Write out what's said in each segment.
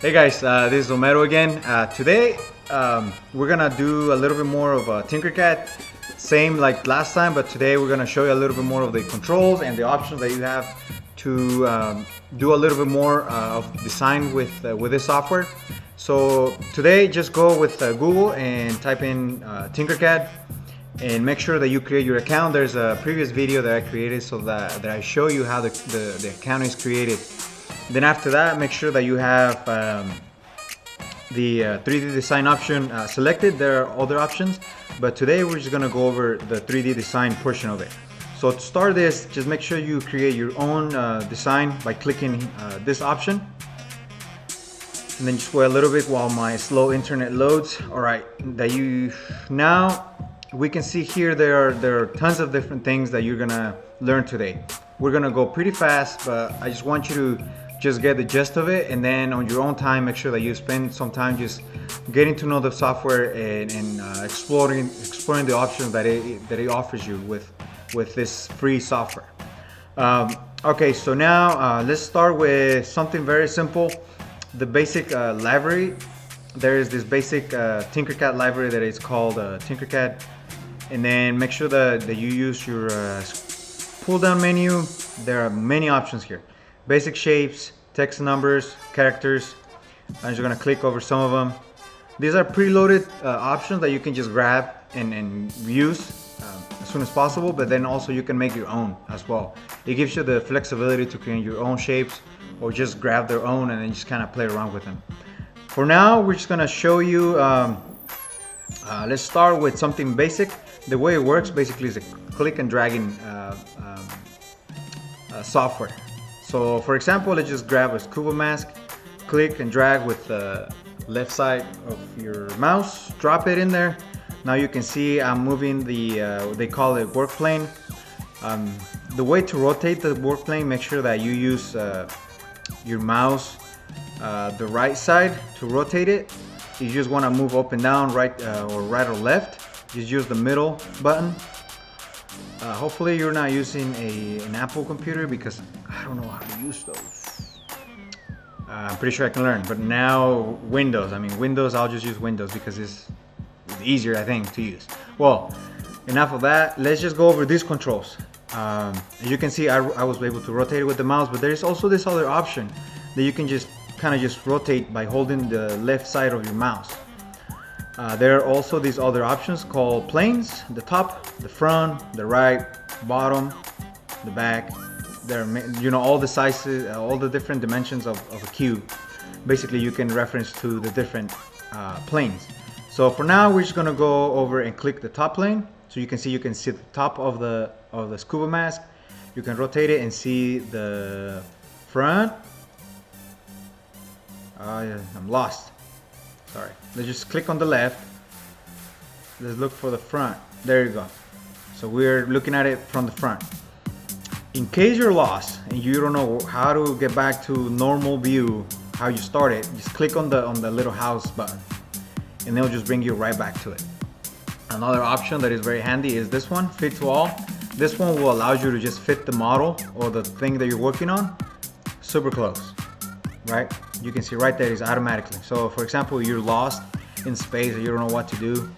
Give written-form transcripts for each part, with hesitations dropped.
Hey guys, this is Homero again. Today we're gonna do a little bit more of TinkerCAD, same like last time, but today we're gonna show you a little bit more of the controls and the options that you have to do a little bit more of design with this software. So today just go with Google and type in TinkerCAD and make sure that you create your account. There's a previous video that I created so that I show you how the account is created. Then after that, make sure that you have the 3D design option selected. There are other options, but today we're just gonna go over the 3D design portion of it. So to start this, just make sure you create your own design by clicking this option. And then just wait a little bit while my slow internet loads. All right, now we can see here there are tons of different things that you're gonna learn today. We're gonna go pretty fast, but I just want you to just get the gist of it, and then on your own time, make sure that you spend some time just getting to know the software and exploring the options that it offers you with this free software. Okay, so now let's start with something very simple. The basic library. There is this basic TinkerCAD library that is called TinkerCAD, and then make sure that you use your pull down menu. There are many options here. Basic shapes, text, numbers, characters. I'm just gonna click over some of them. These are preloaded options that you can just grab and use as soon as possible, but then also you can make your own as well. It gives you the flexibility to create your own shapes or just grab their own and then just kind of play around with them. For now, we're just gonna show you, let's start with something basic. The way it works basically is a click and dragging software. So for example, let's just grab a scuba mask, click and drag with the left side of your mouse, drop it in there. Now you can see I'm moving the, they call it work plane. The way to rotate the work plane, make sure that you use your mouse, the right side to rotate it. You just want to move up and down, right or left. Just use the middle button. Hopefully you're not using an Apple computer because I don't know how to use those. I'm pretty sure I can learn, but now Windows. I'll just use Windows because it's easier, I think, to use. Well, enough of that. Let's just go over these controls. As you can see, I was able to rotate it with the mouse, but there's also this other option that you can just kind of just rotate by holding the left side of your mouse. There are also these other options called planes: the top, the front, the right, bottom, the back. There are, all the sizes, all the different dimensions of a cube. Basically, you can reference to the different planes. So for now, we're just gonna go over and click the top plane. So you can see the top of the scuba mask. You can rotate it and see the front. I'm lost. Sorry. Let's just click on the left. Let's look for the front. There you go. So we're looking at it from the front. In case you're lost and you don't know how to get back to normal view, how you started, just click on the little house button, and it'll just bring you right back to it. Another option that is very handy is this one, fit to all. This one will allow you to just fit the model or the thing that you're working on super close, right? You can see right there is automatically. So for example, you're lost in space and you don't know what to do.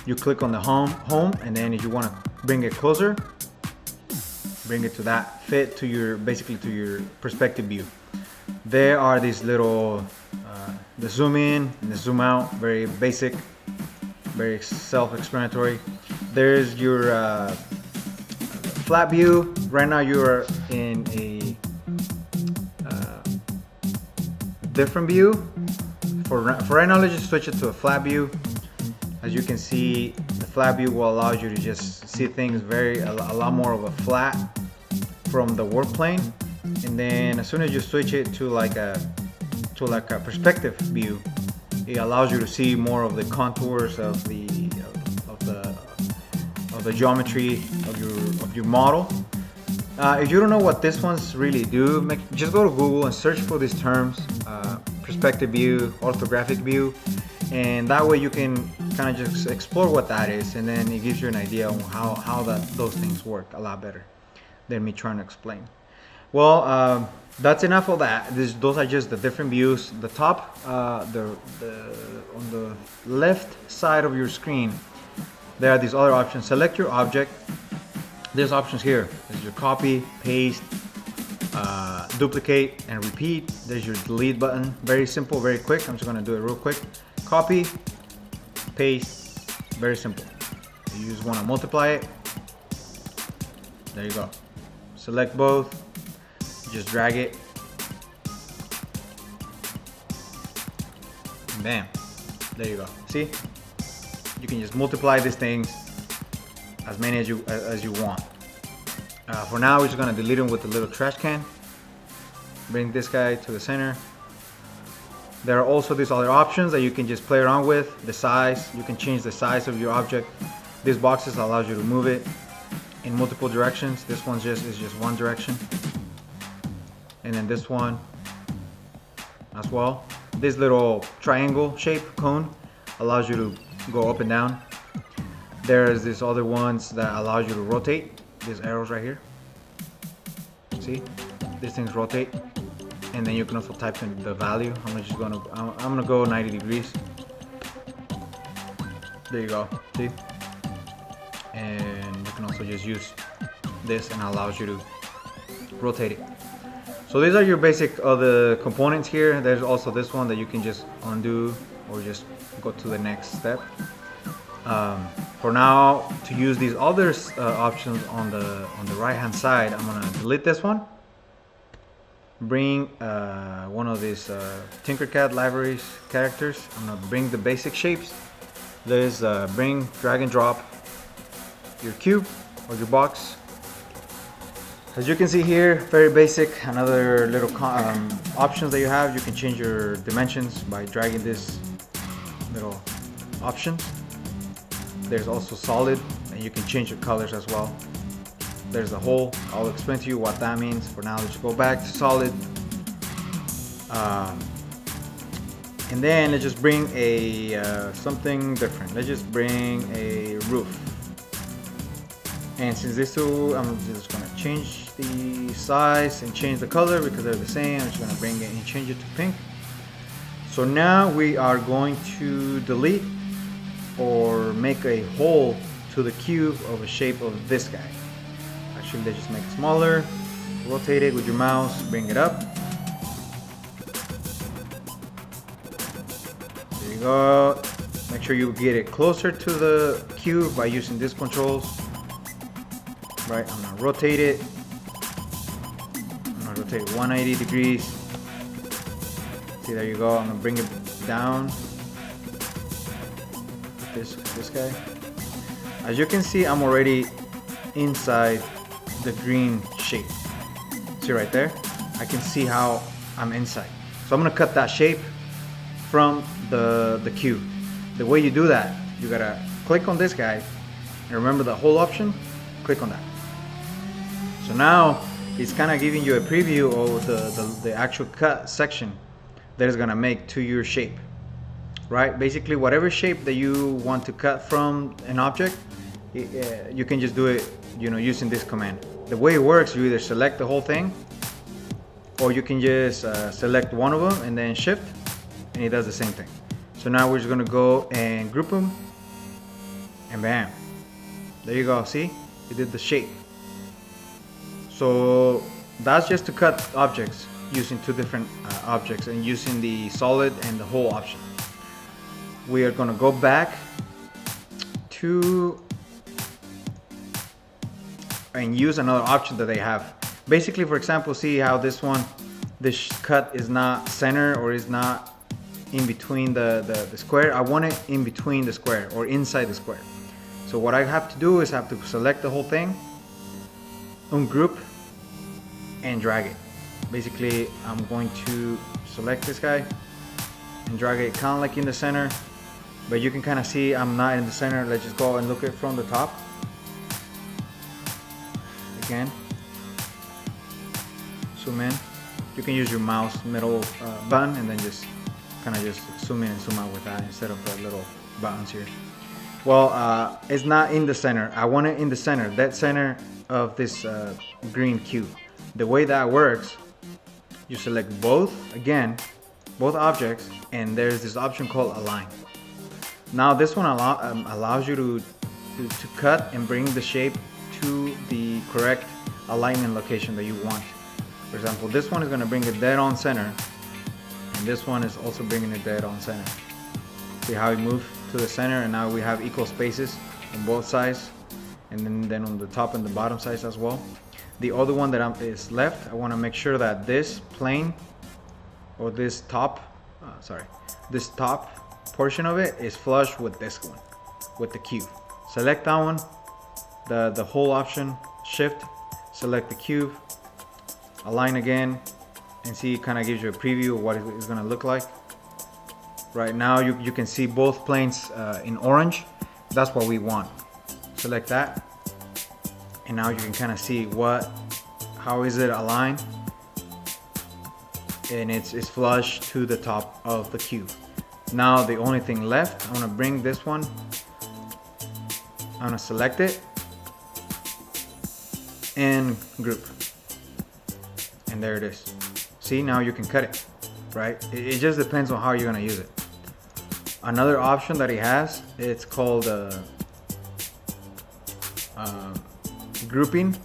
You click on the home, and then if you want to bring it closer, bring it to that fit to your, basically to your perspective view. There are these little, the zoom in and the zoom out, very basic, very self-explanatory. There's your flat view. Right now you are in a different view. For right now, let's just switch it to a flat view. As you can see, the flat view will allow you to just see things a lot more of a flat from the work plane. And then as soon as you switch it to like a perspective view, it allows you to see more of the contours of the geometry of your model. If you don't know what this ones really do, just go to Google and search for these terms: perspective view, orthographic view, and that way you can kind of just explore what that is, and then it gives you an idea on how those things work a lot better than me trying to explain. Well, that's enough of that. Those are just the different views. The top, the on the left side of your screen, there are these other options. Select your object. There's options here. There's your copy, paste, duplicate, and repeat. There's your delete button. Very simple, very quick. I'm just gonna do it real quick. Copy, paste, very simple. You just wanna multiply it. There you go. Select both. Just drag it. And bam. There you go. See? You can just multiply these things as many as you want. For now, we're just gonna delete them with the little trash can. Bring this guy to the center. There are also these other options that you can just play around with. The size, you can change the size of your object. These boxes allows you to move it in multiple directions. This one is just one direction. And then this one as well. This little triangle shape cone allows you to go up and down. There's these other ones that allows you to rotate. These arrows right here. See? These things rotate. And then you can also type in the value. I'm gonna go 90 degrees. There you go. See? And you can also just use this and allows you to rotate it. So these are your basic other components here. There's also this one that you can just undo or just go to the next step. For now, to use these other options on the right hand side, I'm gonna delete this one. Bring one of these TINKERCAD libraries characters. I'm gonna bring the basic shapes. There's bring, drag and drop your cube or your box. As you can see here, very basic. Another little options that you have. You can change your dimensions by dragging this little option. There's also solid, and you can change your colors as well. There's a hole. I'll explain to you what that means. For now, let's go back to solid. And then let's just bring a something different. Let's just bring a roof. And since these two, I'm just gonna change the size and change the color because they're the same. I'm just gonna bring it and change it to pink. So now we are going to delete or make a hole to the cube of a shape of this guy. Actually, let's just make it smaller. Rotate it with your mouse, bring it up. There you go. Make sure you get it closer to the cube by using these controls. Right, I'm gonna rotate it. I'm gonna rotate it 180 degrees. See, there you go. I'm gonna bring it down. This guy. As you can see, I'm already inside the green shape. See right there? I can see how I'm inside. So I'm gonna cut that shape from the cube. The way you do that, you gotta click on this guy. And remember the whole option? Click on that. So now it's kind of giving you a preview of the actual cut section that is gonna make to your shape, right? Basically, whatever shape that you want to cut from an object, you can just do it, using this command. The way it works, you either select the whole thing, or you can just select one of them and then shift, and it does the same thing. So now we're just gonna go and group them, and bam, there you go. See, it did the shape. So that's just to cut objects using two different objects and using the solid and the whole option. We are gonna go back to and use another option that they have. Basically, for example, see how this cut is not center or is not in between the square. I want it in between the square or inside the square. So what I have to do is have to select the whole thing, ungroup, and drag it. Basically, I'm going to select this guy and drag it kind of like in the center, but you can kind of see I'm not in the center. Let's just go and look at it from the top. Again, zoom in. You can use your mouse middle button and then just kind of just zoom in and zoom out with that instead of the little buttons here. Well, it's not in the center. I want it in the center, that center of this green cube. The way that works, you select both, again, both objects, and there's this option called align. Now this one allows you to cut and bring the shape to the correct alignment location that you want. For example, this one is going to bring it dead on center, and this one is also bringing it dead on center. See how we move to the center, and now we have equal spaces on both sides, and then on the top and the bottom sides as well. The other one that is left, I want to make sure that this plane, or this top, this top portion of it is flush with this one, with the cube. Select that one, the whole option, shift, select the cube, align again, and see, it kind of gives you a preview of what it's going to look like. Right now you can see both planes in orange. That's what we want. Select that, and now you can kind of see how is it aligned, and it's flush to the top of the cube. Now the only thing left, I'm going to bring this one, I'm going to select it and group, and there it is. See, now you can cut it, right? It just depends on how you're going to use it. Another option that he has, it's called grouping.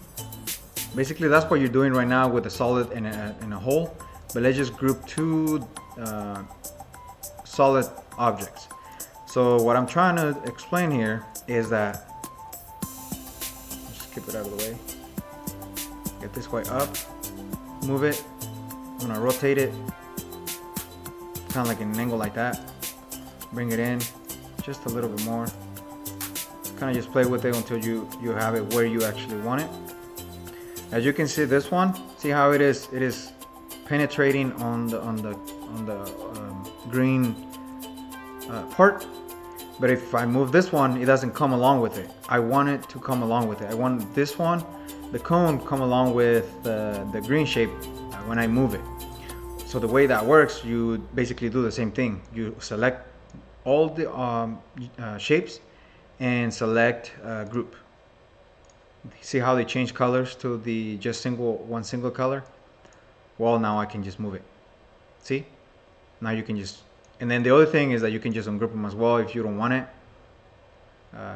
Basically that's what you're doing right now with a solid and a hole, but let's just group two solid objects. So what I'm trying to explain here is that, just keep it out of the way, get this way up, move it, I'm gonna rotate it kind of like an angle like that, bring it in just a little bit more, kind of just play with it until you have it where you actually want it. As you can see, this one, see how it is penetrating on the green part, but if I move this one, it doesn't come along with it. I want it to come along with it. I want this one, the cone, come along with the green shape when I move it. So the way that works, you basically do the same thing. You select all the shapes and select group. See how they change colors to the just one single color? Well, now I can just move it. See? Now you can just, and then the other thing is that you can just ungroup them as well if you don't want it.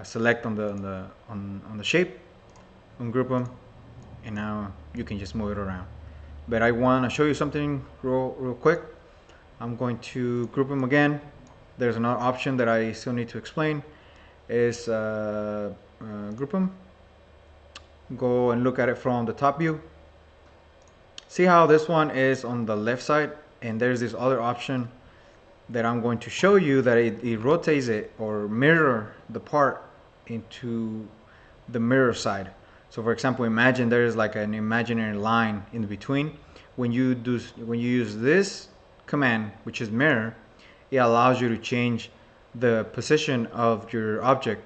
Select on the shape, ungroup them, and now you can just move it around. But I want to show you something real quick. I'm going to group them again. There's another option that I still need to explain. Is group them. Go and look at it from the top view. See how this one is on the left side, and there's this other option that I'm going to show you that it rotates it or mirror the part into the mirror side. So for example, imagine there is like an imaginary line in between. When you use this command, which is mirror, it allows you to change the position of your object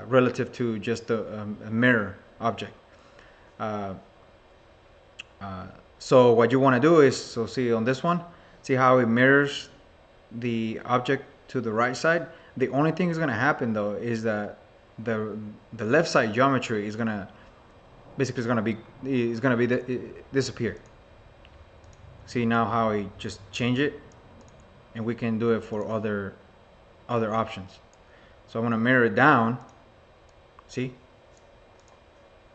relative to just a mirror object. So what you want to do is, so see on this one, see how it mirrors the object to the right side. The only thing that's going to happen though is that the left side geometry is going to disappear. See now how I just change it, and we can do it for other options. So I'm going to mirror it down, see,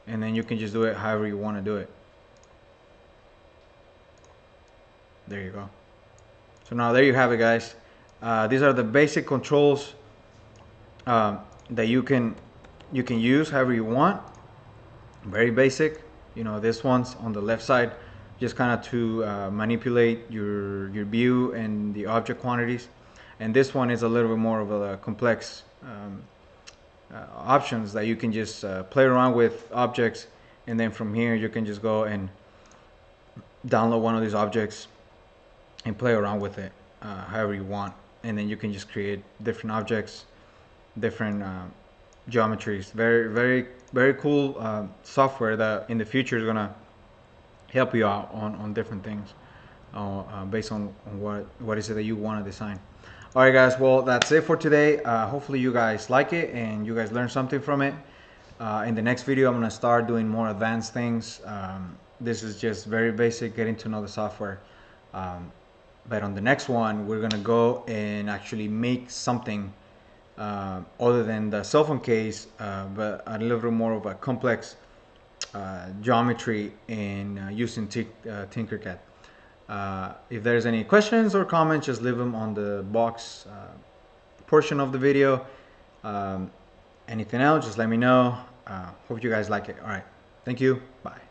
and then you can just do it however you want to do it. There you go. So now there you have it, guys. These are the basic controls that you can use however you want. Very basic. You know, this one's on the left side, just kind of to manipulate your view and the object quantities. And this one is a little bit more of a complex options that you can just play around with objects, and then from here you can just go and download one of these objects and play around with it however you want, and then you can just create different objects, different geometries. Very cool software that in the future is gonna help you out on different things based on what is it that you want to design. All right, guys, well, that's it for today. Hopefully you guys like it and you guys learn something from it. In the next video, I'm gonna start doing more advanced things this is just very basic, getting to know the software. But on the next one, we're gonna go and actually make something other than the cell phone case, but a little bit more of a complex geometry in using TinkerCAD. If there's any questions or comments, just leave them on the box portion of the video. Anything else, just let me know. Hope you guys like it. All right. Thank you. Bye.